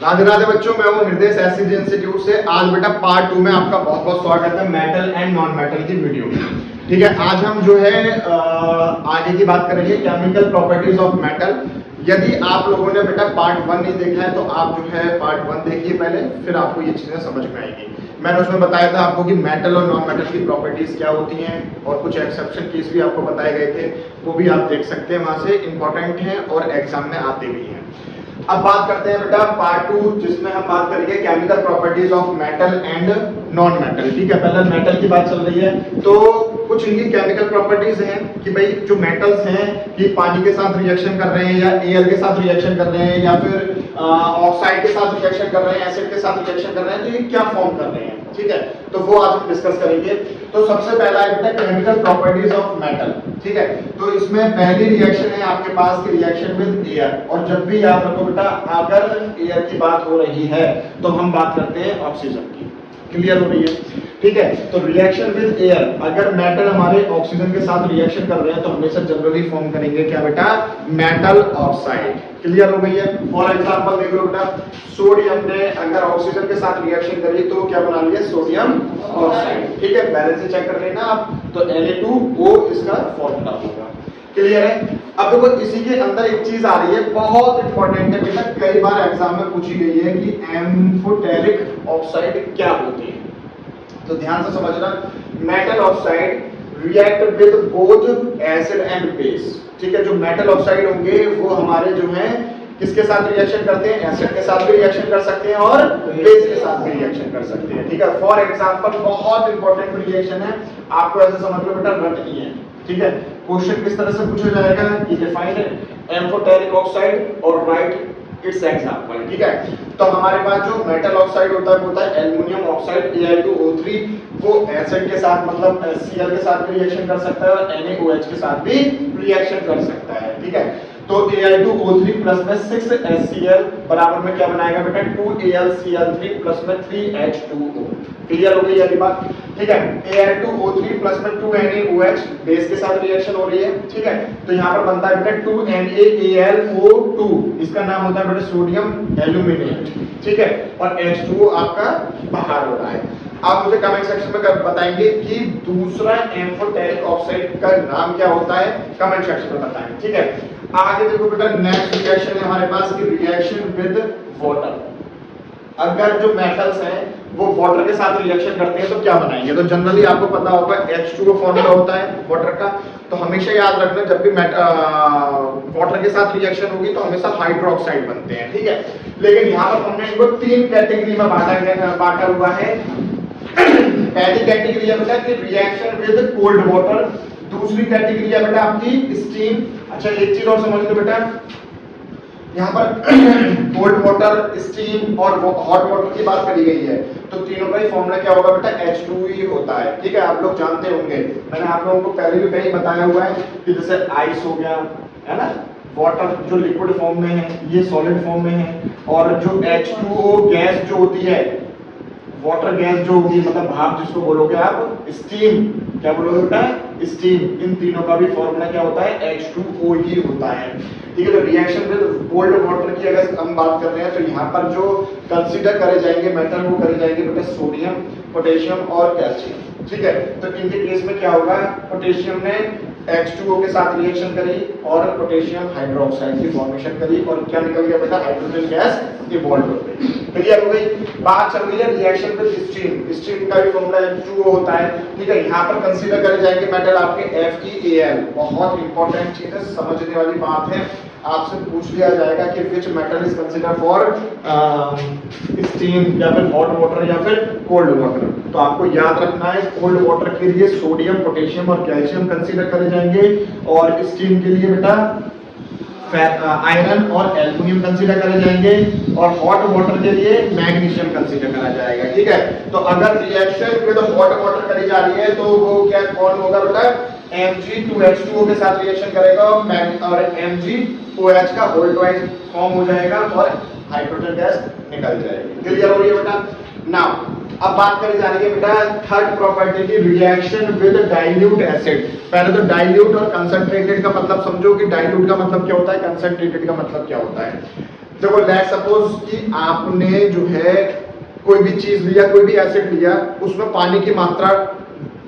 राधे राधे बच्चों, मैं हूं हृदय एससीजी इंस्टीट्यूट से। आज बेटा पार्ट 2 में आपका बहुत बहुत स्वागत है मेटल एंड नॉन मेटल की वीडियो में। ठीक है, आज हम जो है आगे की बात करेंगे केमिकल प्रॉपर्टीज ऑफ मेटल। यदि आप लोगों ने बेटा पार्ट 1 नहीं देखा है तो आप जो है पार्ट 1 देखिए पहले, फिर आपको ये चीजें समझ में आएगी। मैंने उसमें बताया था आपको कि मेटल और नॉन मेटल की प्रॉपर्टीज क्या होती हैं और कुछ एक्सेप्शन केस भी आपको बताए गए थे, वो भी आप देख सकते हैं, वहां से इंपॉर्टेंट हैं और एग्जाम में आते भी हैं। अब बात करते हैं बेटा पार्ट 2, जिसमें हम बात करेंगे chemical properties of metal and non metal. ठीक है, पहले मेटल की बात चल रही है तो कुछ इनकी केमिकल प्रॉपर्टीज हैं कि भाई जो मेटल्स हैं कि पानी के साथ रिएक्शन कर रहे हैं या एयर के साथ रिएक्शन कर रहे हैं या फिर ऑक्साइड के साथ रिएक्शन कर रहे हैं, एसिड के साथ रिएक्शन कर रहे हैं, तो ये क्या फॉर्म कर रहे हैं। ठीक है, तो वो आज हम डिस्कस करेंगे। तो सबसे पहला है बेटा केमिकल प्रॉपर्टीज ऑफ मेटल। ठीक है, तो इसमें पहली रिएक्शन है आपके पास की रिएक्शन विद एयर। और जब भी याद रखो बेटा, अगर एयर की बात हो रही है तो हम बात करते हैं ऑक्सीजन की। क्लियर हो रही है? ठीक है, तो रिएक्शन विद एयर, अगर मेटल हमारे ऑक्सीजन के साथ रिएक्शन कर रहे हैं तो हमेशा जनरली फॉर्म करेंगे क्या बेटा, मेटल ऑक्साइड। क्लियर हो गई है? फॉर एग्जांपल देख लो बेटा, सोडियम ने अगर ऑक्सीजन के साथ रिएक्शन करी तो क्या बना लिया, सोडियम ऑक्साइड। ठीक है, बैलेंस से चेक कर लेना आप, तो Na2O इसका फॉर्मूला होगा। क्लियर है? अब देखो इसी के अंदर एक चीज आ रही है, बहुत इंपॉर्टेंट है बेटा, कई बार एग्जाम में पूछी गई है कि एम्फोटेरिक ऑक्साइड क्या होती है। तो ध्यान से समझना, metal oxide react with both acid and base. ठीक है, जो मेटल ऑक्साइड होंगे वो हमारे जो है किसके साथ रिएक्शन करते हैं, एसिड के साथ भी रिएक्शन कर सकते हैं और बेस के साथ भी रिएक्शन कर सकते हैं। ठीक है, फॉर एग्जांपल बहुत इंपॉर्टेंट रिएक्शन है, आपको ऐसे समझ लो बेटा रटनी है। ठीक है, क्वेश्चन किस तरह से पूछा जाएगा, ये डिफाइन है एम्फोटेरिक ऑक्साइड और राइट इट्स एग्जांपल। ठीक है, तो हमारे पास जो मेटल ऑक्साइड होता है वो होता है एल्युमिनियम ऑक्साइड Al2O3, वो एसिड के साथ मतलब Cl के साथ भी रिएक्शन कर सकता है और NaOH के साथ भी रिएक्शन कर सकता है। ठीक है, तो Al2O3 प्लस में 6HCl बराबर में क्या बनाएगा बेटा, 2AlCl3 प्लस में 3H2O। क्लियर हो गई ये बात? ठीक है, Al2O3 प्लस में 2NaOH बेस के साथ रिएक्शन हो रही है। ठीक है, तो यहाँ पर बनता है बेटा 2NaAlO2, इसका नाम होता है बेटा सोडियम एल्यूमिनेट। ठीक है, और H2O आपका बाहर हो रहा है। आप मुझे कमेंट सेक्शन में बताएंगे कि दूसरा एम्फोटेरिक ऑक्साइड का नाम क्या होता है, कमेंट सेक्शन में बताएं। ठीक है, आगे देखो बेटा नेक्स्ट रिएक्शन है हमारे पास की रिएक्शन विद वाटर। अगर जो मेटल्स हैं वो वाटर के साथ रिएक्शन करते हैं तो क्या बनाएंगे, तो जनरली आपको पता होगा H2O फॉर्मूला होता है वाटर का। तो हमेशा याद रखना, जब भी वाटर के साथ रिएक्शन होगी तो हमेशा हाइड्रोक्साइड बनते हैं। ठीक है, लेकिन यहाँ पर हमने इनको 3 कैटेगरी में बांटा हुआ है। पहली कैटेगरी है बेटा कि रिएक्शन विद कोल्ड वाटर, दूसरी कैटेगरी है बेटा आपकी स्टीम। अच्छा, एक चीज और समझ लो बेटा, यहाँ पर कोल्ड वाटर, स्टीम और हॉट वाटर की बात करी गई है, तो तीनों का ही फॉर्मूला क्या होगा बेटा, H2 होता है। ठीक है, आप लोग जानते होंगे, मैंने आप लोगों को पहले भी कहीं बताया हुआ है कि जैसे आइस हो गया है ना, वाटर जो लिक्विड फॉर्म में है ये सॉलिड फॉर्म में है, और जो H2O गैस जो होती है, वाटर गैस जो होगी मतलब भाप जिसको बोलोगे आप, स्टीम, क्या बोलोगे बेटा, स्टीम। इन तीनों का भी फॉर्मूला क्या होता है, H2O ही होता है। ठीक है, तो रिएक्शन विद कोल्ड वाटर की अगर हम बात कर रहे हैं तो यहाँ पर जो कंसीडर करे जाएंगे मेटल वो करे जाएंगे बेटा सोडियम, पोटेशियम और कैल्शियम। ठीक है, तो इनके केस में क्या होगा, पोटेशियम ने H2O के साथ रिएक्शन करी और पोटेशियम हाइड्रोक्साइड की फॉर्मेशन करी और क्या निकल गया बेटा, हाइड्रोजन गैस इवॉल्व हो गई। क्लियर हो गई? बात चल रही है रिएक्शन विद स्टीम। स्टीम का भी फॉर्मूला H2O होता है। ठीक है, यहाँ पर कंसीडर करे जाएंगे मेटल आपके FeAl, बहुत इंपॉर्टेंट चीज है, समझने वाली बात है। आपसे पूछ लिया जाएगा कि which metal is consider for steam या फिर हॉट वाटर या फिर कोल्ड वाटर, तो आपको याद रखना है कोल्ड वाटर के लिए सोडियम, पोटेशियम और कैल्शियम कंसीडर करे जाएंगे, और स्टीम के लिए बेटा आयरन और एल्युमिनियम कंसीडर करे जाएंगे, और हॉट वाटर के लिए मैग्नीशियम कंसीडर करा जाएगा। ठीक है, तो अगर रिएक्शन विद हॉट वाटर करी जा रही है तो वो क्या कौन होगा बेटा, Mg2H2O के साथ रिएक्शन करेगा और MgOH का होल ट्वाइस फॉर्म हो जाएगा और हाइड्रोजन गैस निकल जाएगी। क्लियर हो रही है बेटा? नाउ अब बात करी जा रही है बेटा थर्ड प्रॉपर्टी की, रिएक्शन विद डाइल्यूट एसिड। पहले तो डाइल्यूट और कंसंट्रेटेड का मतलब समझो कि डाइल्यूट का मतलब क्या होता है, कंसंट्रेटेड का मतलब क्या होता है। देखो लेट्स सपोज कि आपने जो है कोई भी चीज लिया, कोई भी एसिड लिया, उसमें पानी की मात्रा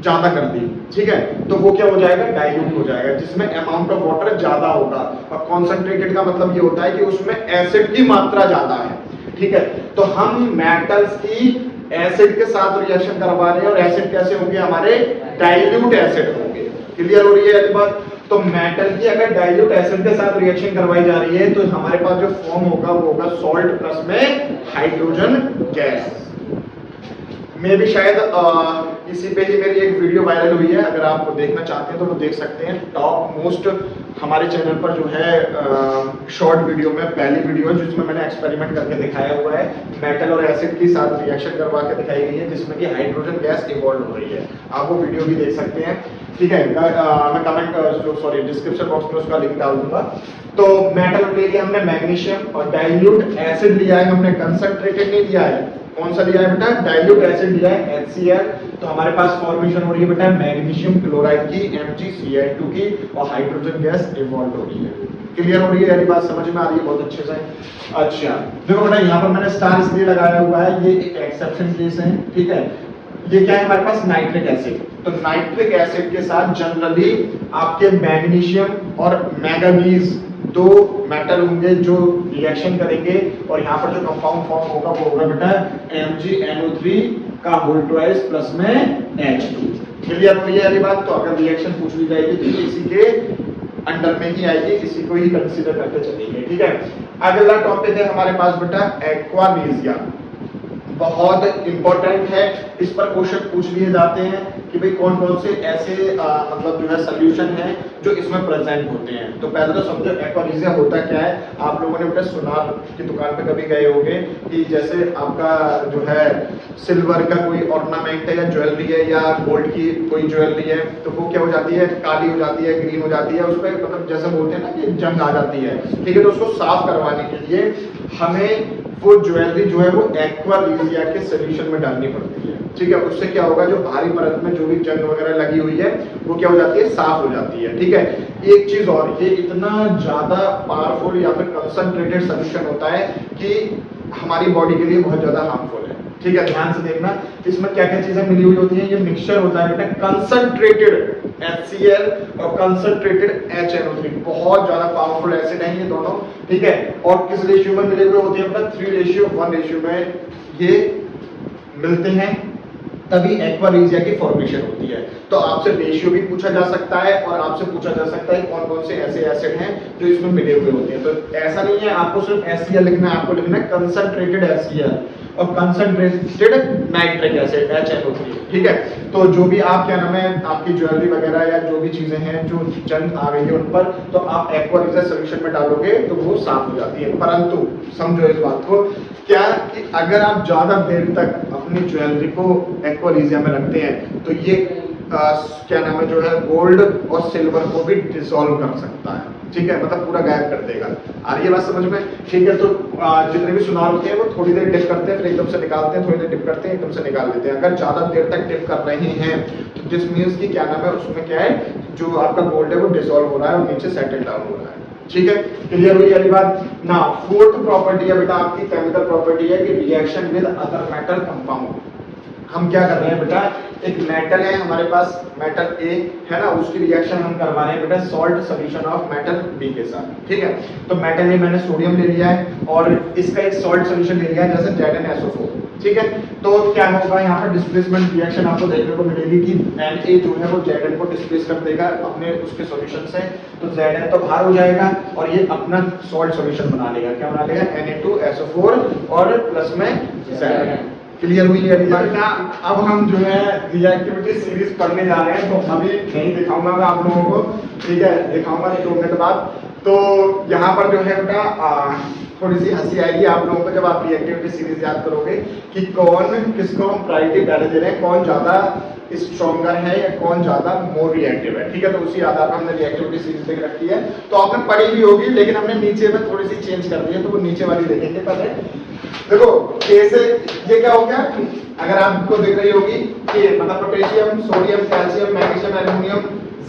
ज्यादा कर दी, ठीक है, तो वो क्या हो जाएगा, डाइल्यूट हो जाएगा, जिसमें अमाउंट ऑफ वाटर ज्यादा होगा। और कॉन्सेंट्रेटेड का मतलब ये होता है कि उसमें एसिड की मात्रा ज्यादा है, ठीक है। तो हम मेटल्स की एसिड के साथ रिएक्शन करवा रहे हैं, और एसिड कैसे होंगे, हमारे डाइल्यूट एसिड होंगे। क्लियर हो रही है ये बात? तो मेटल की अगर डाइल्यूट एसिड के साथ रिएक्शन करवाई जा रही है, तो हमारे पास जो फॉर्म होगा वो होगा सॉल्ट प्लस में हाइड्रोजन गैस। मैं भी शायद इसी पे ही मेरी एक वीडियो वायरल हुई है, अगर आप देखना चाहते हैं तो वो देख सकते हैं। टॉप मोस्ट हमारे चैनल पर जो है शॉर्ट वीडियो में पहली वीडियो है जिसमें मैंने एक्सपेरिमेंट करके दिखाया हुआ है, मेटल और एसिड के साथ रिएक्शन करवा के दिखाई गई है, जिसमें कि हाइड्रोजन गैस इवॉल्व हो रही है। आप वो वीडियो भी देख सकते हैं, ठीक है। मैं कमेंट डिस्क्रिप्शन बॉक्स में उसका लिंक डाल दूंगा। तो मेटल ले लिया हमने मैग्नीशियम, और डाइल्यूट एसिड लिया है हमने, कंसंट्रेटेड नहीं लिया है। कौन सा लिया है बेटा, डाइल्यूट एसिड लिया है HCl। तो हमारे पास फॉर्मेशन हो रही है बेटा मैग्नीशियम क्लोराइड की MgCl2 की, और हाइड्रोजन गैस इवॉल्व हो रही है। क्लियर हो रही है, यानी बात समझ में आ रही है बहुत अच्छे से। अच्छा देखो बेटा, यहाँ पर मैंने स्टार इसलिए लगाया हुआ है, ये एक एक्सेप्शन केस है, ठीक है। ये क्या है हमारे पास, नाइट्रिक एसिड। तो नाइट्रिक एसिड के साथ जनरली आपके मैग्नीशियम और मैंगनीज दो मेटल होंगे जो रिएक्शन करेंगे, और यहाँ पर जो कंपाउंड फॉर्म होगा वो होगा बेटा MgNO3 का होल ट्वाइस प्लस में H2। क्लियर हो रही है ये बात? तो अगर रिएक्शन पूछ ली जाएगी तो इसी के अंडर में ही आएगी, इसी को ही कंसीडर करके चलेंगे, ठीक है। अगला टॉपिक है हमारे पास बेटा एक्वारिजिया। बहुत इंपॉर्टेंट है, इस पर क्वेश्चन पूछ लिए जाते हैं कि भाई कौन कौन से ऐसे मतलब जो है सोल्यूशन है जो इसमें प्रेजेंट होते हैं। तो पहले तो समझो एक्वारिजिया होता क्या है। आप लोगों ने बेटा सुनार की दुकान पे कभी गए होंगे कि जैसे आपका जो है सिल्वर का कोई ऑर्नामेंट है या ज्वेलरी है या गोल्ड की कोई ज्वेलरी है, तो वो क्या हो जाती है, काली हो जाती है, ग्रीन हो जाती है, उस पर मतलब जैसे बोलते हैं ना कि जंग आ जाती है, ठीक है। तो उसको साफ करवाने के लिए हमें वो ज्वेलरी जो है वो एक्वारिजिया के सॉल्यूशन में डालनी पड़ती है, ठीक है। उससे क्या होगा, जो भारी परत में जो भी जंग वगैरह लगी हुई है वो क्या हो जाती है, साफ हो जाती है, ठीक है। एक चीज और, ये इतना ज्यादा पावरफुल या फिर कंसंट्रेटेड सॉल्यूशन होता है कि हमारी बॉडी के लिए बहुत ज्यादा हार्मफुल है, ठीक है। ध्यान से देखना, इसमें क्या क्या चीजें मिली हुई होती हैं। ये मिक्सचर होता है बेटा कंसंट्रेटेड HCl और कंसंट्रेटेड HNO3, बहुत ज्यादा पावरफुल एसिड है ये दोनों, ठीक है। और किस रेशियो में मिले हुए होते हैं बेटा, 3:1 रेशियो में ये मिलते हैं, तभी एक्वारिजिया की फॉर्मेशन होती है। तो आपसे रेशियो भी पूछा जा सकता है, और आपसे पूछा जा सकता है कौन कौन से ऐसे एसिड हैं जो इसमें मिले हुए होते हैं। तो ऐसा नहीं है आपको सिर्फ HCl लिखना है, आपको लिखना है कंसंट्रेटेड HCl और कंसंट्रेटेड नाइट्रिक एसिड HNO3, ठीक है। तो जो भी आप क्या नाम है आपकी ज्वेलरी वगैरह या जो भी चीजें हैं जो जंग आ गई है उन पर, तो आप एक्वारिजिया सॉल्यूशन में डालोगे तो वो साफ हो जाती है। परंतु समझो इस बात को, क्या कि अगर आप ज्यादा देर तक अपनी ज्वेलरी को एक्वारिजिया में रखते हैं तो ये क्या नाम है जो है गोल्ड और सिल्वर को भी डिसॉल्व कर सकता है, ठीक है, मतलब पूरा गायब कर देगा। आ रही है बात समझ में? ठीक है। तो जितने भी सुनार होते हैं वो थोड़ी देर डिप करते हैं, फिर एकदम से निकालते हैं, थोड़ी देर डिप करते हैं, एकदम से निकाल देते हैं। अगर ज्यादा देर तक डिप कर रहे हैं तो दिस मीन्स कि क्या नाम है उसमें क्या है, जो आपका गोल्ड है वो डिसॉल्व हो रहा है और नीचे सेटल डाउन हो रहा है, ठीक है। क्लियर हुई वाली बात ना? फोर्थ प्रॉपर्टी है बेटा आपकी केमिकल प्रॉपर्टी है कि reaction with other metal compound. हम क्या कर रहे हैं बेटा, एक मेटल है हमारे पास, मेटल A है ना, उसकी रिएक्शन हम करवा रहे हैं बेटा salt solution of metal B के साथ, ठीक है। तो मेटल A मैंने सोडियम ले लिया है और इसका एक सॉल्ट सॉल्यूशन ले लिया है जैसे ZnSO4, ठीक है। तो क्या होगा यहाँ पर डिस्प्लेसमेंट रिएक्शन आपको देखने को मिलेगी कि Na जो है वो Zn को डिस्प्लेस कर देगा अपने उसके सॉल्यूशन से, तो Zn तो बाहर हो जाएगा और ये अपना सॉल्ट सॉल्यूशन बना लेगा। क्या बना लेगा? Na2SO4 और प्लस में Zn। क्लियर हुई है बेटा? अब हम जो है रिएक्टिविटी सीरीज पढ़ने जा रहे हैं, तो अभी नहीं दिखाऊंगा मैं आप लोगों को, ठीक है, दिखाऊंगा 2 मिनट बाद। तो यहाँ पर जो है बेटा थोड़ी सी हंसी आएगी आप लोगों को जब आप रिएक्टिविटी सीरीज याद करोगे कि कौन किसको हम प्रायोरिटी पहले दे रहे हैं, कौन ज्यादा स्ट्रॉन्गर है या कौन ज्यादा मोर रिएक्टिव है, ठीक है। तो उसी आधार पर हमने रिएक्टिविटी सीरीज देख रखी है। तो आपने पढ़ी भी होगी, लेकिन हमने नीचे में थोड़ी सी चेंज कर दी है, तो वो नीचे वाली देखेंगे पहले। देखो कैसे ये क्या हो गया, अगर आपको दिख रही होगी कि मतलब potassium, sodium, calcium, magnesium, aluminium,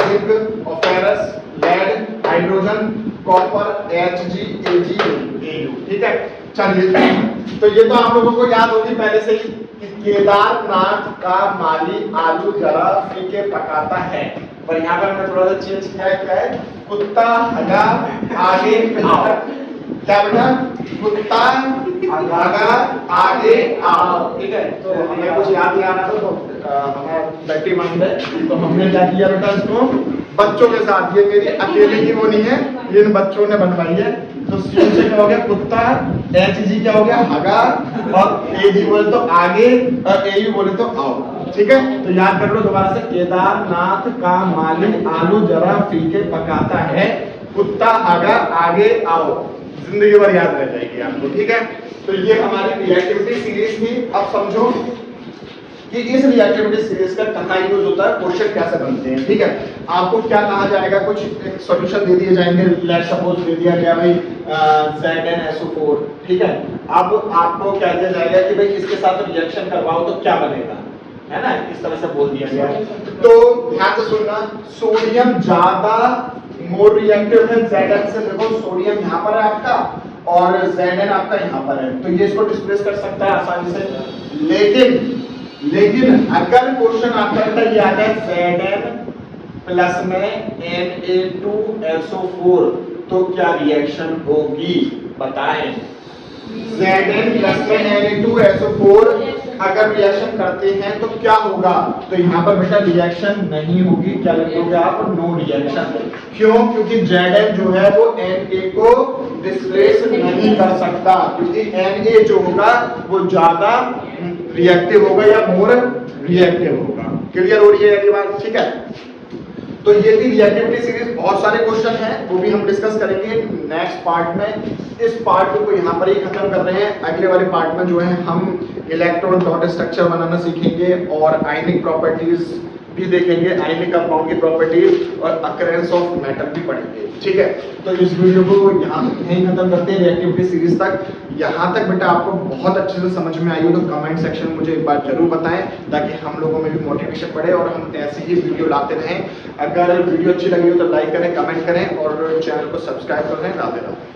zinc और ferrous, lead, hydrogen, copper HgAgAu, ठीक है। चलिए, तो ये तो आप लोगों को याद होगी पहले से ही कि केदारनाथ का माली आलू जरा फीके पकाता है, पर यहाँ पर हमने थोड़ा सा चेंज किया है। क्या है? कुत्ता हगा आगे आओ। क्या बेटा? कुत्ता हगा आगे आओ, ठीक है। तो हमें कुछ याद नहीं आ रहा था, तो हमारा बैटरी बंद है, तो हमने क्या किया बेटा, इसको बच्चों के साथ, ये मेरी अकेले की वो नहीं है, इन बच्चों ने बनवाई है। तो सी से क्या हो गया? कुत्ता, HG क्या हो गया? हगा, और AG बोले तो आगे, और AU बोले तो आओ, ठीक है। तो याद कर लो दोबारा से, केदारनाथ का माली आलू जरा फीके पकाता है, कुत्ता हगा आगे आओ, जिंदगी भर याद रह जाएगी आपको, ठीक है। तो ये हमारी रिएक्टिविटी सीरीज थी। अब समझो कि इस रिएक्टिविटी सीरीज का कहाँ यूज होता है, क्वेश्चन कैसे बनते हैं, ठीक है। आपको क्या कहा जाएगा, कुछ एक सॉल्यूशन दे दिए जाएंगे। लेट्स सपोज दे दिया गया भाई ZnSO4, ठीक है। अब आपको क्या दिया जाएगा कि भाई इसके साथ रिएक्शन करवाओ तो क्या बनेगा, है ना, इस तरह से बोल दिया गया है। तो ध्यान से सुनना, सोडियम ज्यादा मोर रिएक्टिव है Zn से। देखो सोडियम यहाँ पर है आपका और Zn आपका यहाँ पर है, तो ये इसको डिस्प्लेस कर सकता है आसानी से। लेकिन अगर क्वेश्चन आपका बेटा ये आ जाए Zn प्लस में Na2SO4 तो क्या रिएक्शन होगी, बताएं। Zn प्लस में Na2SO4 अगर रिएक्शन करते हैं तो क्या होगा? तो यहाँ पर बेटा रिएक्शन नहीं होगी। क्या लिखोगे आप? No reaction. क्यों? क्योंकि Zn जो है वो Na को डिस्प्लेस नहीं कर सकता, क्योंकि Na जो होगा वो ज्यादा रिएक्टिव होगा या मोर रिएक्टिव होगा। क्लियर हो रही है ये बात, ठीक है। तो ये थी रिएक्टिविटी सीरीज। बहुत सारे क्वेश्चन हैं, वो भी हम डिस्कस करेंगे नेक्स्ट पार्ट में। इस पार्ट को यहाँ पर ही खत्म कर रहे हैं। अगले वाले पार्ट में जो है हम इलेक्ट्रॉन डॉट स्ट्रक्चर बनाना सीखेंगे और आयनिक प्रॉपर्टीज भी देखेंगे, आयनिक कंपाउंड की प्रॉपर्टीज और अकरेंस ऑफ मेटल भी पढ़ेंगे, ठीक है। तो इस वीडियो को यहाँ यहीं खत्म करते हैं, रिएक्टिविटी सीरीज तक। यहाँ तक बेटा आपको बहुत अच्छे से समझ में आई हो तो कमेंट सेक्शन में मुझे एक बार जरूर बताएं, ताकि हम लोगों में भी मोटिवेशन बढ़े और हम ऐसे ही वीडियो लाते रहें। अगर वीडियो अच्छी लगी हो तो लाइक करें, कमेंट करें और चैनल को सब्सक्राइब कर लें। राधे राधे।